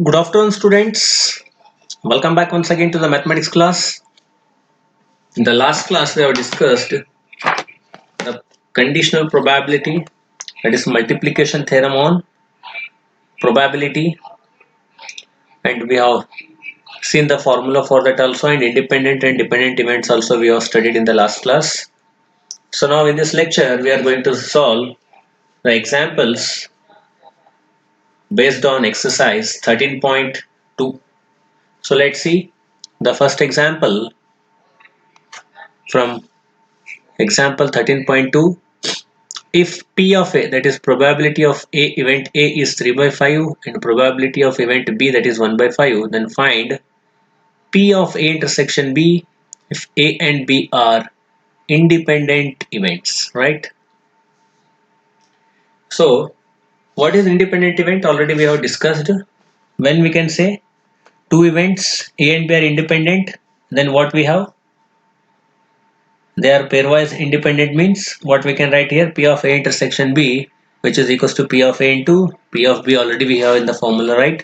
Good afternoon, students. Welcome back once again to the mathematics class. In the last class, we have discussed the conditional probability, that is multiplication theorem on probability, and we have seen the formula for that also, and independent and dependent events also we have studied in the last class. So now in this lecture, we are going to solve the examples based on exercise 13.2. So let's see the first example from example 13.2. If P of A, that is probability of A event A is 3 by 5 and probability of event B, that is 1 by 5, then find P of A intersection B if A and B are independent events, right? So what is independent event? Already we have discussed. When we can say two events A and B are independent, then what we have? They are pairwise independent, means what we can write here, P of A intersection B, which is equals to P of A into P of B. Already we have in the formula, right?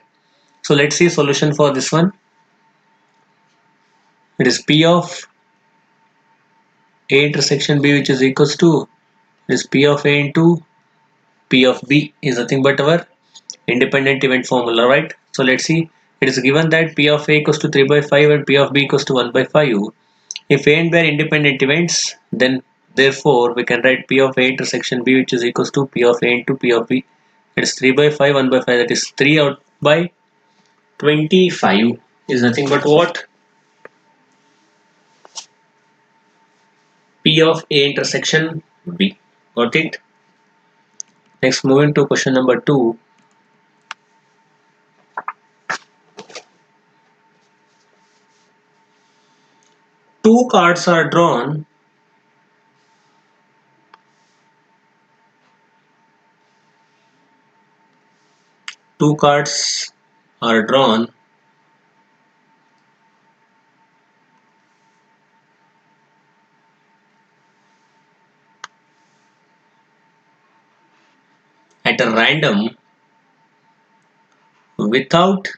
So let's see solution for this one. It is P of A intersection B, which is equals to this P of A into P of B is nothing but our independent event formula, right? So let's see. It is given that P of A equals to 3 by 5 and P of B equals to 1 by 5. If A and B are independent events, then therefore we can write P of A intersection B, which is equals to P of A into P of B. It is 3 by 5, 1 by 5, that is 3 out by 25 is nothing but what? P of A intersection B. Got it? Next, moving to question number 2. Two cards are drawn. Two cards are drawn at a random without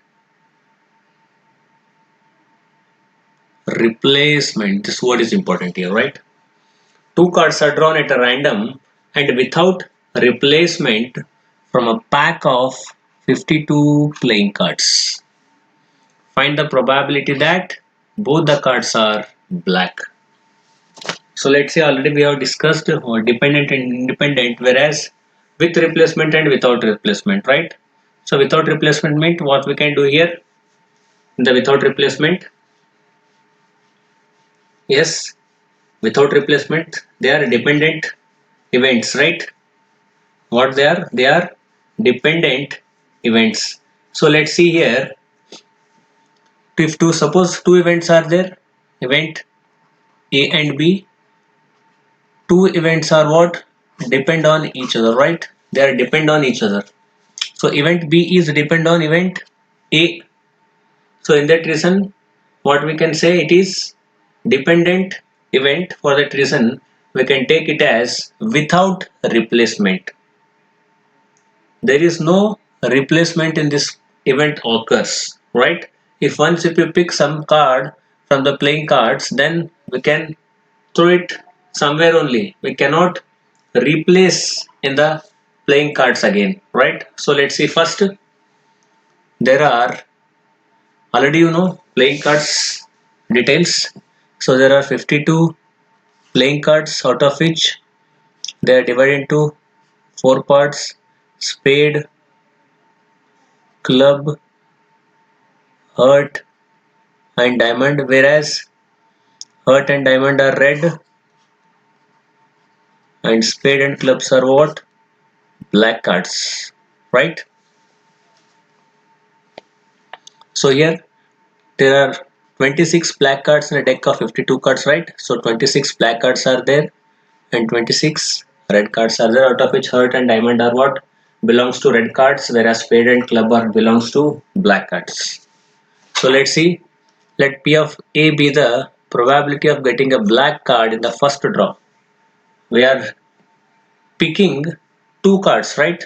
replacement. This word is important here, right? Two cards are drawn at a random and without replacement from a pack of 52 playing cards. Find the probability that both the cards are black. So let's say already we have discussed dependent and independent, whereas with replacement and without replacement, right? So without replacement means what we can do here? The without replacement, yes, without replacement, they are dependent events, right? What they are? They are dependent events. So let's see here. If two, suppose two events are there, event A and B, two events are what? Depend on each other, right? They are depend on each other. So event B is depend on event A. So in that reason, what we can say, it is dependent event. For that reason, we can take it as without replacement. There is no replacement in this event occurs, right? If you pick some card from the playing cards, then we can throw it somewhere only. We cannot replace in the playing cards again, right? So let's see first. There are already playing cards details. So there are 52 playing cards, out of which they are divided into four parts: spade, club, heart, and diamond. Whereas heart and diamond are red and spade and clubs are what? Black cards, right? So here there are 26 black cards in a deck of 52 cards, right? So 26 black cards are there and 26 red cards are there, out of which heart and diamond are what? Belongs to red cards, whereas spade and club are belongs to black cards. So let's see. Let P of A be the probability of getting a black card in the first draw. We are picking two cards, right?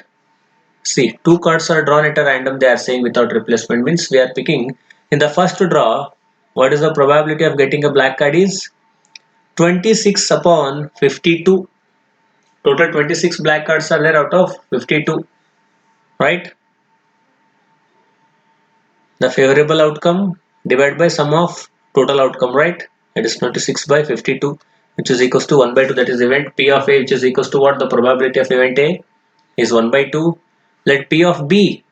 See, two cards are drawn at a random, they are saying without replacement, means we are picking in the first draw. What is the probability of getting a black card is 26 upon 52. Total 26 black cards are there out of 52, right? The favorable outcome divided by sum of total outcome, right? It is 26 by 52, which is equals to 1 by 2, that is event P of A, which is equals to what? The probability of event A is 1 by 2. Let P of B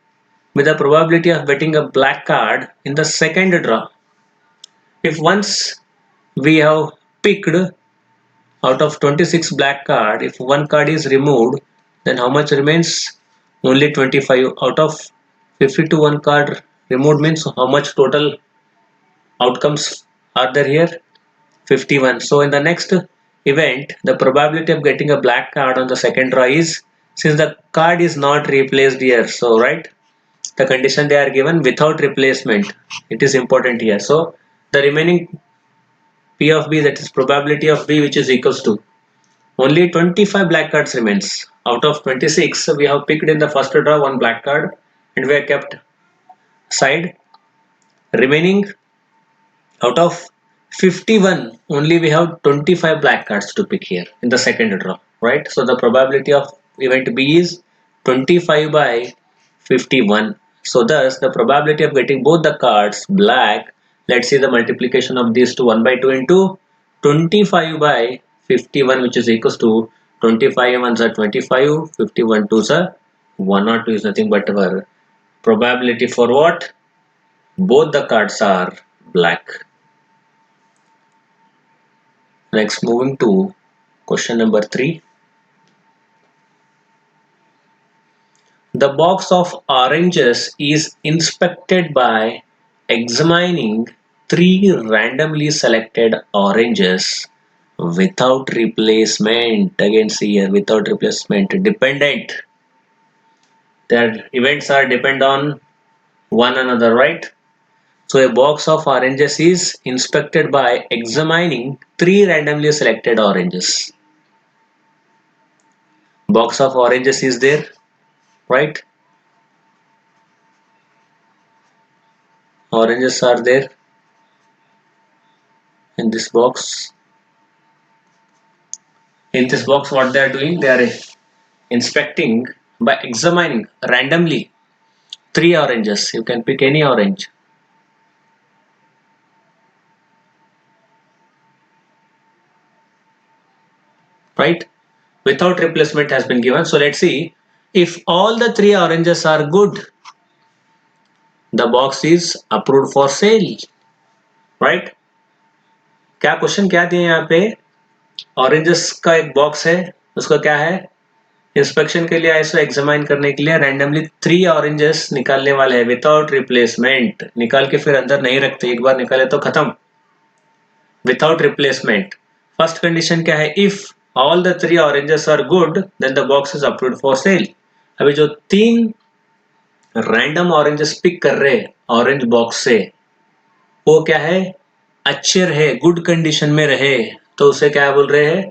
be the probability of getting a black card in the second draw. If once we have picked out of 26 black card, if one card is removed, then how much remains? Only 25. Out of 52, one card removed means how much total outcomes are there here? 51. So in the next event, the probability of getting a black card on the second draw is, since the card is not replaced here, so right, the condition they are given without replacement, it is important here. So the remaining P of B, that is probability of B, which is equals to only 25 black cards remains. Out of 26, we have picked in the first draw one black card and we have kept aside. Remaining out of 51, only we have 25 black cards to pick here in the second draw, right? So the probability of event B is 25 by 51. So thus the probability of getting both the cards black, let's see the multiplication of these two, 1 by 2 into 25 by 51, which is equals to 25 ones are 25, 51 twos are 1 or 2 is nothing but our probability for what? Both the cards are black. Next, moving to question number 3. The box of oranges is inspected by examining 3 randomly selected oranges without replacement. Again, see here, without replacement, dependent. Their events are depend on one another, right? So a box of oranges is inspected by examining 3 randomly selected oranges. Box of oranges is there, right? Oranges are there in this box. In this box, what they are doing? They are inspecting by examining randomly 3 oranges. You can pick any orange. Right? Without replacement has been given. So let's see. If all the 3 oranges are good, the box is approved for sale. Right? क्या question क्या दिए यहाँ पे? Oranges का एक box है, उसका क्या है? इंस्पेक्शन के लिए ऐसा एग्जामाइन करने के लिए रैंडमली 3 ऑरेंजेस निकालने वाले हैं विदाउट रिप्लेसमेंट. निकाल के फिर अंदर नहीं रखते, एक बार निकाले तो खत्म. Without replacement. फर्स्ट कंडीशन क्या है? If all the 3 oranges are good then the box is approved for sale. अभी जो 3 रैंडम ऑरेंजेस पिक कर रहे ऑरेंज बॉक्स से, वो क्या है? अच्छे रहे, गुड कंडीशन में रहे, तो उसे क्या बोल रहे हैं?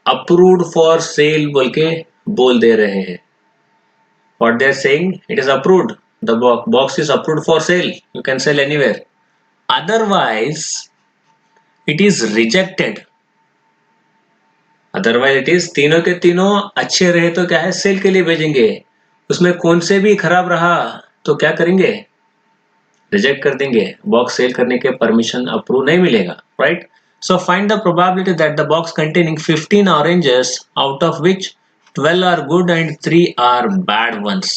अप्रूव्ड फॉर सेल बोल के बोल दे रहे हैं. What they are saying? It is approved. The box is approved for sale. You can sell anywhere. Otherwise, it is rejected. Otherwise, it is तीनों के तीनों अच्छे रहे तो क्या है? सेल के लिए भेजेंगे. उसमें कौन से भी खराब रहा तो क्या करेंगे? रिजेक्ट कर देंगे. बॉक्स सेल करने के परमिशन अप्रूव नहीं मिलेगा, right? So find the probability that the box containing 15 oranges, out of which 12 are good and 3 are bad ones,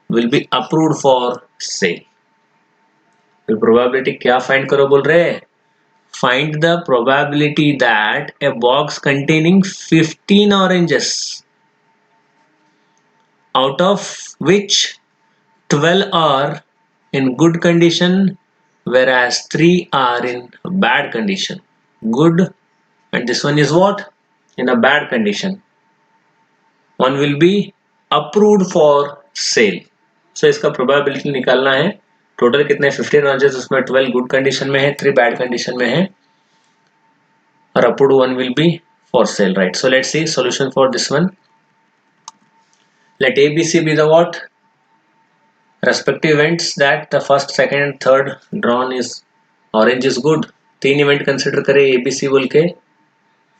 will be approved for sale. तो probability क्या find करो बोल रहे हैं? Find the probability that a box containing 15 oranges, out of which 12 are in good condition whereas 3 are in bad condition. Good, and this one is what? In a bad condition. One will be approved for sale. So इसका probability निकालना है. Total कितने? 15 oranges, उसमें 12 good condition में है, 3 bad condition में है, और approved one will be for sale, right? So let's see solution for this one. Let ABC be the what? Respective events that the first, second and third drawn is orange is good. 3 event consider करें ABC बोल के,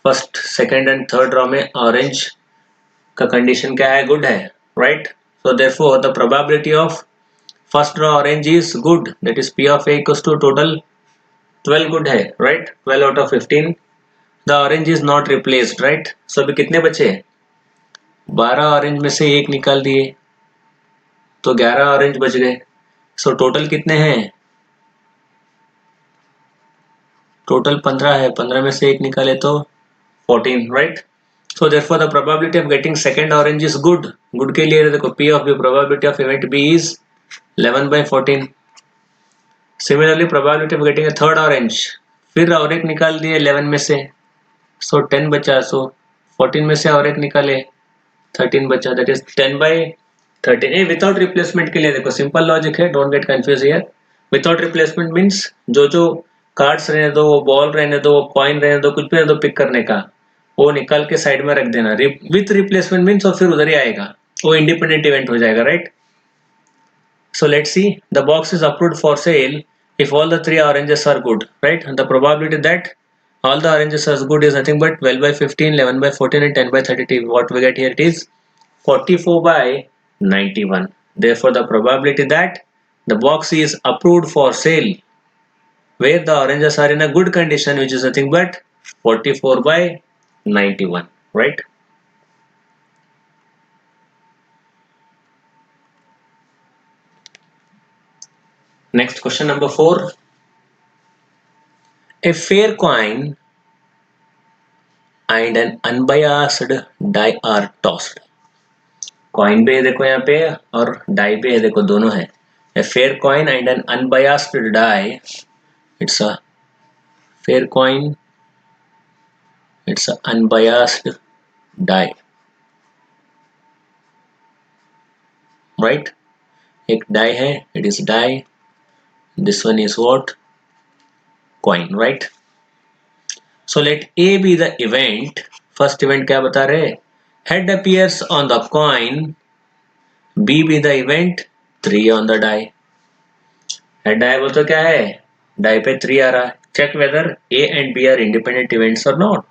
first second and third draw में orange का condition क्या है? Good है, right? So therefore the probability of first draw orange is good, that is P of A equals to total 12 good है, right? 12 out of 15. The orange is not replaced, right? So अभी कितने बचे? 12 orange में से एक निकाल दिए तो 11 ऑरेंज बच गए. सो टोटल कितने हैं? टोटल 15 है, 15 में से एक निकाले तो 14, right? So therefore the probability of getting second orange is good. Good के लिए देखो P of B, probability of event B is 11/14. Similarly probability of getting a third orange, फिर और एक निकाल दिए 11 में से, सो 10 बचा. सो 14 में से और एक निकाले 13 बचा, दैट इज 10/13. ये विदाउट रिप्लेसमेंट के लिए देखो सिंपल लॉजिक है, don't get confuse here. Without replacement means जो कार्ड्स रहने दो, वो बॉल रहने दो, वो कॉइन रहने दो, कुछ भी रहने दो पिक करने का, वो निकाल के साइड में रख देना. विथ रिप्लेसमेंट मींस और फिर उधर ही आएगा, वो इंडिपेंडेंट इवेंट हो जाएगा, right? So let's see, the box is approved for sale if all the 3 oranges are good, right? And the probability that all the oranges are good is nothing but 12/15, 11/14 and 10/32. What we get here, it is 44/91. Therefore the probability that the box is approved for sale where the oranges are in a good condition, which is nothing but 44/91, right? Next question number 4. A fair coin and an unbiased die are tossed. Coin भी है देखो यहाँ पे और die भी है देखो, दोनों है. A fair coin and an unbiased die, it's a fair coin, it's a unbiased die, right? एक die है, it is die, this one is what? Coin, right? So let A be the event. First event क्या बता रहे? Head appears on the coin. B be the event. 3 on the die. Head आया वो तो क्या है? Die पे 3 आ रहा है. Check whether A and B are independent events or not.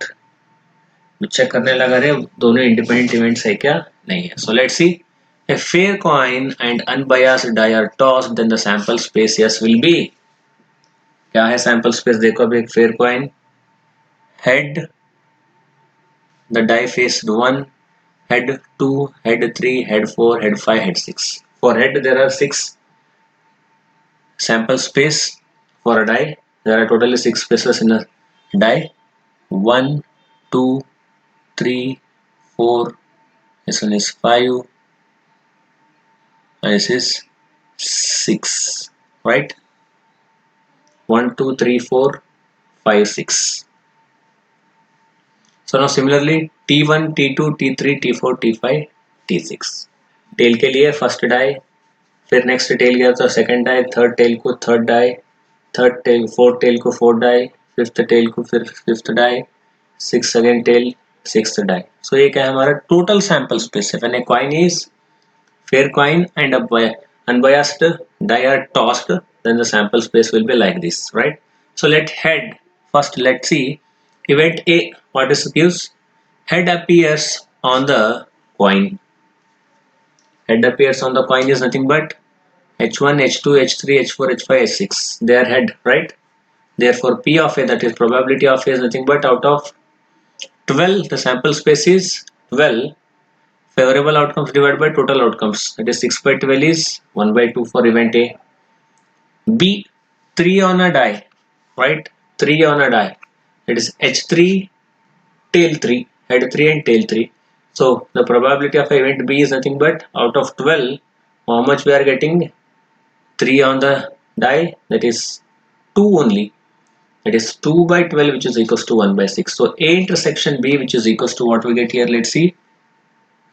Check करने लगा रहे दोनों इंडिपेंडेंट इवेंट्स है क्या? नहीं है. So let's see. A fair coin and unbiased die are tossed, then the sample space yes will be. क्या है सैंपल स्पेस? देखो अभी एक fair coin, head, the die faced 1, head 2, head 3, head 4, head 5, head 6. For head there are 6 sample space. For a die there are totally 6 spaces in a die. 1, 2, 3, 4, this one is 5, and this is 6, right? 1, 2, 3, 4, 5, 6. So now similarly T1, T2, T3, T4, T5, T6. Tail के लिए first die, फिर next tail गया तो second die, third tail को third die, third tail fourth tail को fourth die, fifth tail को फिर fifth die, six second tail, sixth die. So ये क्या है हमारा टोटल सैंपल स्पेस है. When a coin is fair coin and a unbiased die are tossed, then the sample space will be like this, right? So let head first, let's see event A. What is gives? Head appears on the coin. Head appears on the coin is nothing but H1, H2, H3, H4, H5, H6. They are head, right? Therefore P of A, that is probability of A, is nothing but out of 12, the sample space is 12. Favorable outcomes divided by total outcomes, that is 6/12 is 1/2 for event A. B, 3 on a die, right? 3 on a die, it is H3 tail 3, head 3 and tail 3. So the probability of event B is nothing but out of 12, how much we are getting? 3 on the die, that is 2 only, that is 2/12, which is equals to 1/6. So A intersection B, which is equals to what we get here, let's see.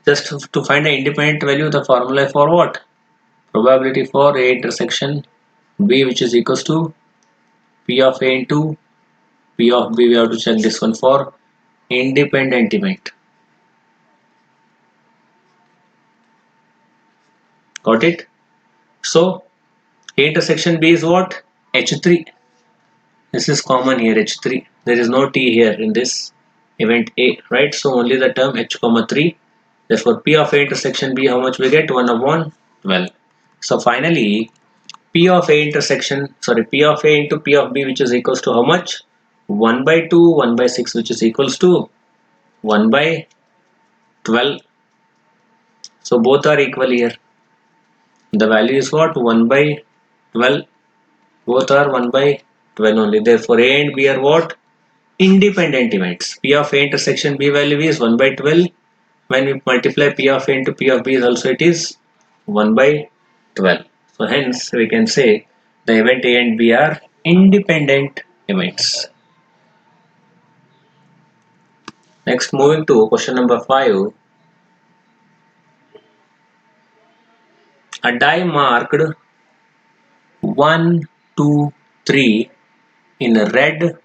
Just to find an independent value, the formula for what? Probability for A intersection B, which is equals to P of A into P of B. We have to check this one for independent event. Got it? So A intersection B is what? H3. This is common here, H3. There is no T here in this event A, right? So only the term H comma 3. Therefore P of A intersection B, how much we get? 1 upon 12. So finally P of A intersection, sorry, P of A into P of B, which is equals to how much? 1 by 2, 1 by 6, which is equals to 1 by 12. So both are equal here. The value is what? 1 by 12. Both are 1 by 12 only. Therefore A and B are what? Independent events. P of A intersection B value is 1 by 12. When we multiply P of A into P of B, also it is 1 by 12. So hence we can say the event A and B are independent events. Next, moving to question number 5. A die marked 1, 2, 3 in a red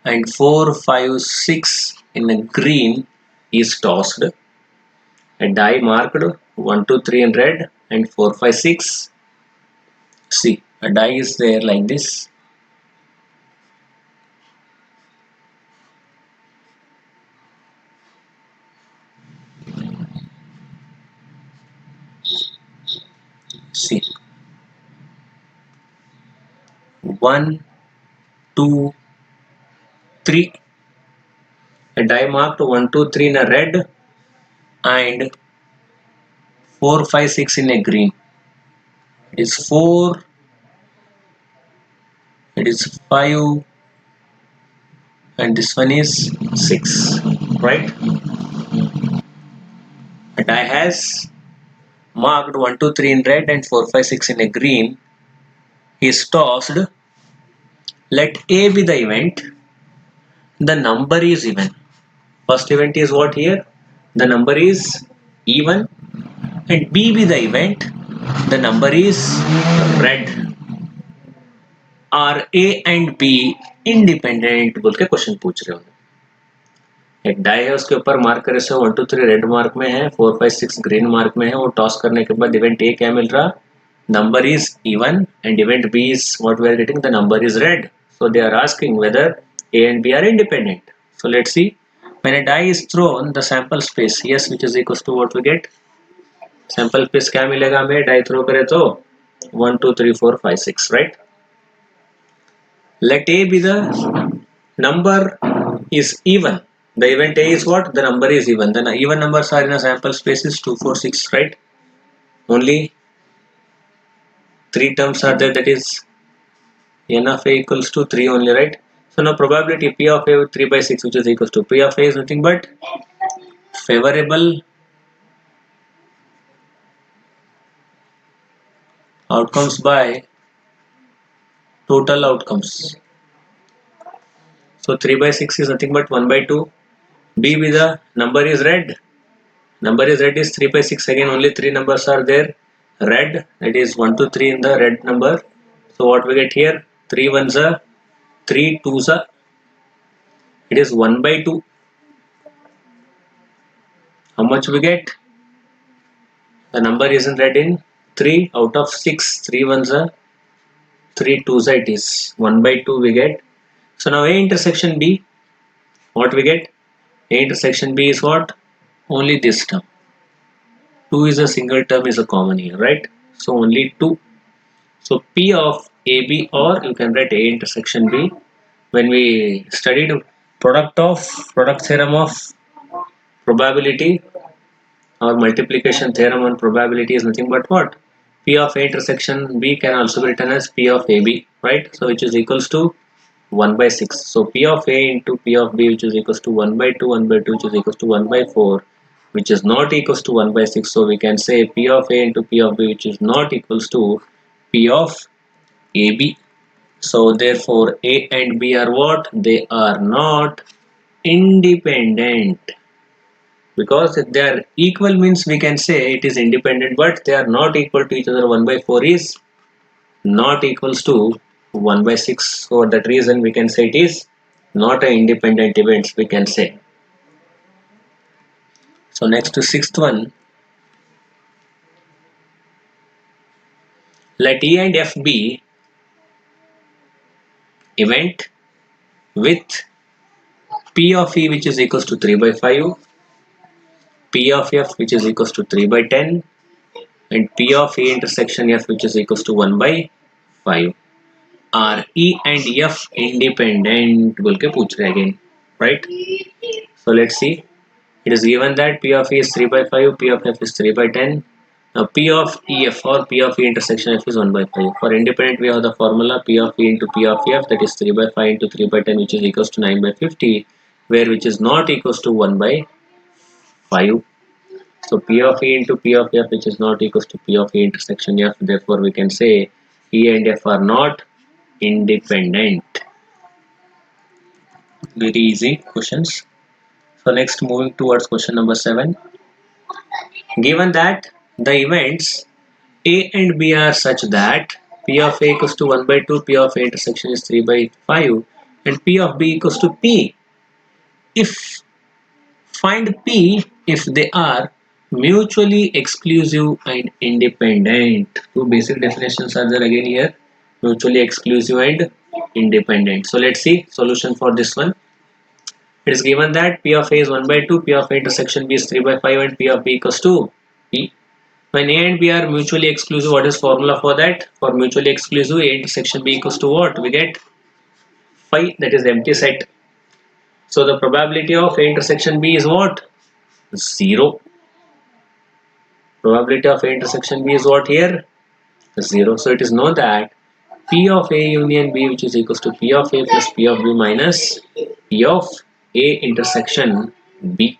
and 4, 5, 6 in a green is tossed. A die marked 1, 2, 3 in red and 4, 5, 6. See, a die is there like this. See, 1, 2, 3. A die marked 1, 2, 3 in a red and 4, 5, 6 in a green. It is 4, it is 5, and this one is 6, right? A die has marked 1, 2, 3 in red and 4, 5, 6 in a green. He is tossed. Let A be the event. The number is even. First event is what here? The number is even. And B be the event. The number is red. Are A and B independent? बोल के question पूछ रहे हो. एक die है उसके ऊपर mark करे से 1, 2, 3 रेड मार्क में है, 4, 5, 6 ग्रीन मार्क में है. वो टॉस करने के बाद इवेंट ए क्या मिल रहा? Number is even and event B is what we are getting, the number is red. So they are asking whether A and B are independent. So let's see. When a die is thrown, the sample space, yes, which is equals to what we get? Sample space क्या मिलेगा हमें? Die throw करे तो 1, 2, 3, 4, 5, 6, right? Let A be the number is even. The event A is what? The number is even. The even numbers are in a sample space is 2, 4, 6, right? Only 3 terms are there, that is n of A equals to 3 only, right? So now probability P of A with 3 by 6, which is equals to P of A is nothing but favorable outcomes by total outcomes. So 3 by 6 is nothing but 1 by 2. B with the number is red. Number is red is 3 by 6. Again only 3 numbers are there. Red, that is 1 to 3 in the red number. So what we get here? 3 ones are 3 twos are. It is 1 by 2. How much we get? The number is in red in 3 out of 6. 3 ones are 3 twos are, it is 1 by 2 we get. So now A intersection B, what we get? A intersection B is what? Only this term. 2 is a single term, is a common here, right? So only 2. So P of AB, or you can write A intersection B. When we studied product theorem of probability, or multiplication theorem on probability is nothing but what? P of A intersection B can also be written as P of AB, right? So which is equals to 1 by 6. So P of A into P of B, which is equals to 1 by 2, 1 by 2, which is equals to 1 by 4, which is not equals to 1 by 6. So we can say P of A into P of B, which is not equals to P of AB. So therefore A and B are what? They are not independent. Because if they are equal means we can say it is independent, but they are not equal to each other. 1 by 4 is not equals to 1 by 6. So for that reason we can say it is not an independent events, we can say. So next to sixth one. Let E and F be event with P of E which is equals to 3 by 5, P of F which is equals to 3 by 10, and P of E intersection F which is equals to 1 by 5. Are E and F independent? बोल के पूछ रहे again, right? So let's see. It is given that P of E is 3 by 5, P of F is 3 by 10. Now P of EF or P of E intersection F is 1 by 5. For independent we have the formula P of E into P of F, that is 3 by 5 into 3 by 10, which is equals to 9 by 50, where which is not equals to 1 by 5. So P of E into P of F which is not equals to P of E intersection F, therefore we can say E and F are not independent. Very easy questions. So next, moving towards question number 7. Given that the events A and B are such that P of A equals to 1 by 2, P of A intersection is 3 by 5, and P of B equals to P. If find P if they are mutually exclusive and independent. Two basic definitions are there again here: mutually exclusive and independent. So let's see solution for this one. It is given that P of A is 1 by 2, P of A intersection B is 3 by 5, and P of B equals to P. When A and B are mutually exclusive, what is formula for that? For mutually exclusive, A intersection B equals to what? We get phi, that is the empty set. So the probability of A intersection B is what? 0. Probability of A intersection B is what here? 0. So it is known that P of A union B, which is equals to P of A plus P of B minus P of A intersection B.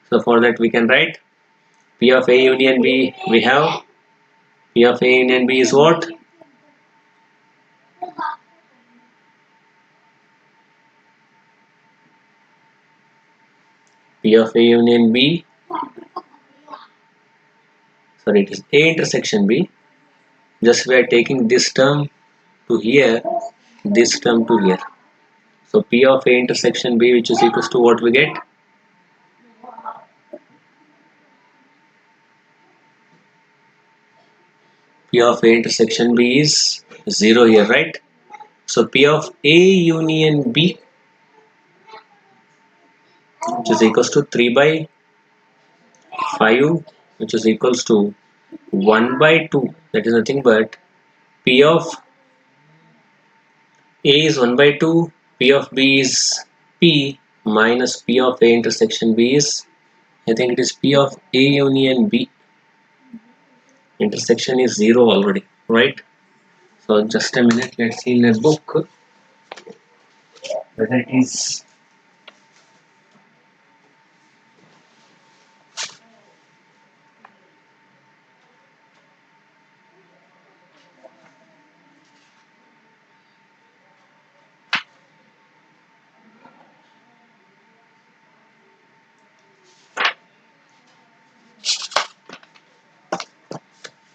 So for that we can write P of A union B, we have P of A union B is what? P of A union B, sorry, it is A intersection B. Just we are taking this term to here, this term to here. So P of A intersection B, which is equals to what we get? P of A intersection B is 0 here, right? So P of A union B, which is equals to 3 by 5, which is equals to 1 by 2. That is nothing but P of A is 1 by 2, P of B is P minus P of A intersection B is, I think it is P of A union B. Intersection is 0 already, right? So just a minute, let's see in the book whether it is.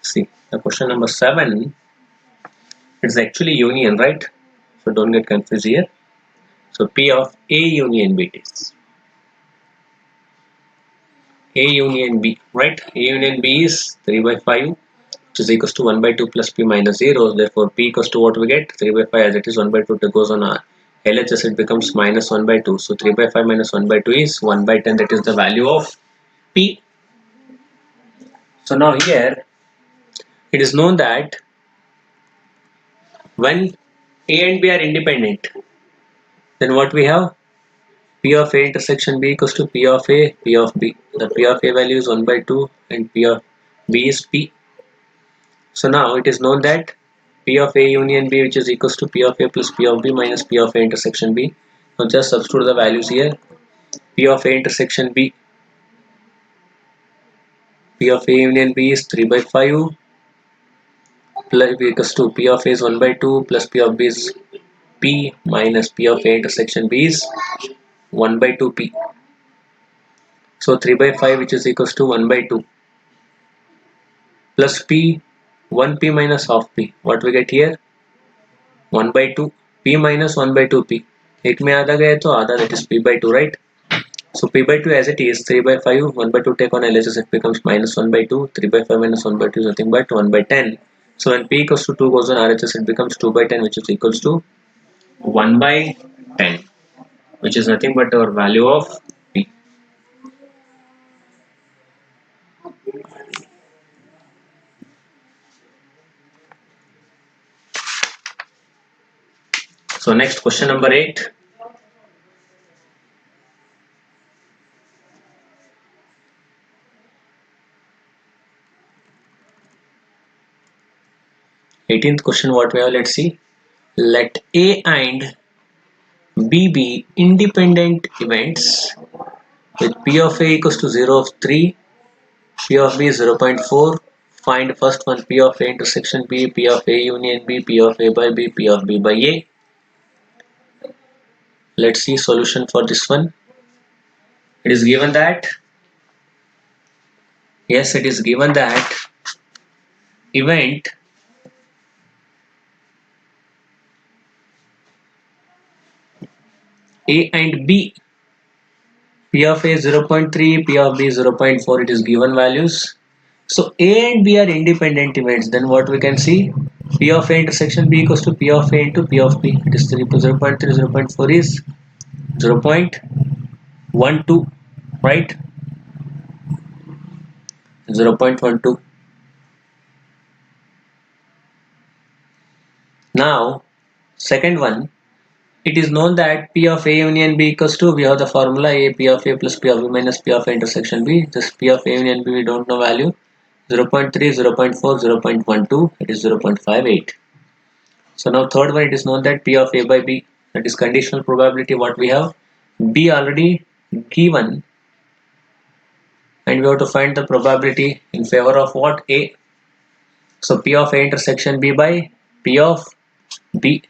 See, the question number 7, it's actually union, right? So don't get confused here. So P of A union B is A union B, right? A union B is 3 by 5, which is equals to 1 by 2 plus P minus 0. Therefore, P equals to what we get? 3 by 5, as it is 1 by 2 that goes on LHS, it becomes minus 1 by 2. So 3 by 5 minus 1 by 2 is 1 by 10. That is the value of P. So now here, it is known that when A and B are independent, then what we have? P of A intersection B equals to P of A, P of B. The P of A value is 1 by 2 and P of B is P. So now it is known that P of A union B, which is equals to P of A plus P of B minus P of A intersection B. Now just substitute the values here. P of A intersection B, P of A union B is 3 by 5 plus equals to P of A is 1 by 2 plus P of B is P minus P of A intersection B is 1 by 2 P. So 3 by 5, which is equals to 1 by 2 plus P, 1 P minus half P. What we get here? 1 by 2 P minus 1 by 2 P. एक में आधा गया तो आधा, that is P by 2, right? So P by 2 as it is 3 by 5, 1 by 2 take on LHS, it becomes minus 1 by 2, 3 by 5 minus 1 by 2 is nothing but 1 by 10. So when p equals to 2 goes on RHS, it becomes 2 by 10, which is equals to 1 by 10, which is nothing but our value of p. So next, question number 8. Eighteenth question, what we have, let's see. Let A and B be independent events with P of A equals to 0 of 3, P of B is 0.4. Find first one, P of A intersection B, P of A union B, P of A by B, P of B by A. Let's see solution for this one. It is given that, yes, it is given that event A and B, P of A 0.3, P of B 0.4, it is given values. So A and B are independent events. Then what we can see? P of A intersection B equals to P of A into P of B. It is 0.3, 0.4 is 0.12, right? 0.12. Now, second one, it is known that P of A union B equals to, we have the formula A P of A plus P of B minus P of A intersection B. This P of A union B, we don't know value. 0.3, 0.4, 0.12, it is 0.58. So now third one, it is known that P of A by B, that is conditional probability, what we have. B already given, and we have to find the probability in favor of what? A. So P of A intersection B by P of B.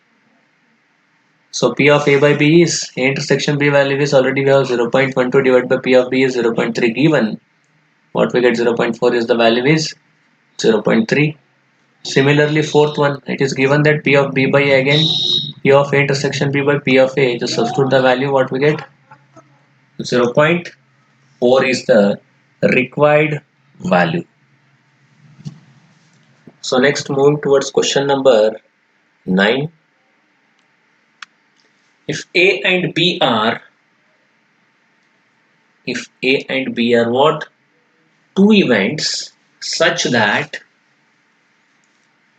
So P of A by B is, A intersection B value is already, we have 0.12 divided by P of B is 0.3 given. What we get 0.4 is the value is 0.3. Similarly, fourth one, it is given that P of B by A again, P of A intersection B by P of A, just substitute the value, what we get? 0.4 is the required value. So next, moving towards question number 9. If A and B are, if A and B are what? Two events such that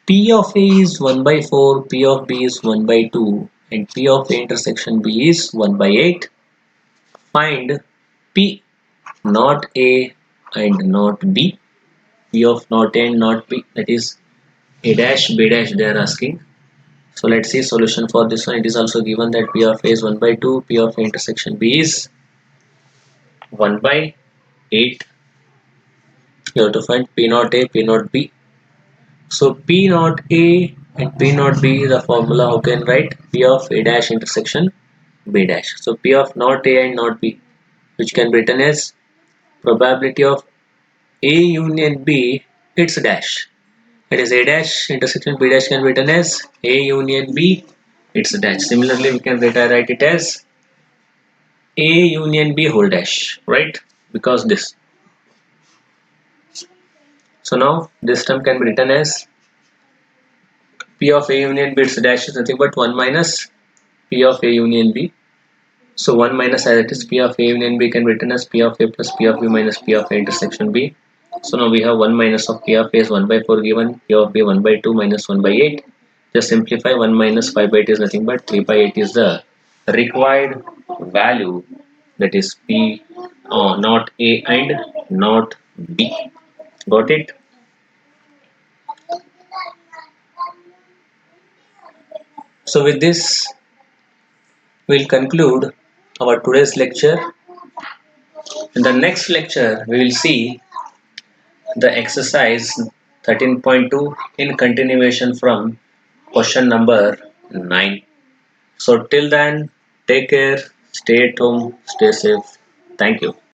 P of A is 1 by 4, P of B is 1 by 2, and P of A intersection B is 1 by 8. Find P not A and not B. P of not A and not B, that is A dash, B dash, they are asking. So let's see solution for this one. It is also given that P of A is 1 by 2, P of A intersection B is 1 by 8. You have to find P not A, P not B. So P not A and P not B, the formula how can write? P of A dash intersection B dash. So P of not A and not B, which can be written as probability of A union B, its dash. It is A dash intersection B dash can be written as A union B, its dash. Similarly, we can write it as A union B whole dash, right? Because this. So now this term can be written as P of A union B its dash is nothing but 1 minus P of A union B. So 1 minus, as it is, P of A union B can be written as P of A plus P of B minus P of A intersection B. So now we have 1 minus of P of A is 1 by 4 given, P of B 1 by 2 minus 1 by 8. Just simplify, 1 minus 5 by 8 is nothing but 3 by 8 is the required value, that is P not A and not B. Got it? So with this, we'll conclude our today's lecture. In the next lecture, we will see the exercise 13.2 in continuation from question number 9. So till then, take care, stay at home, stay safe. Thank you.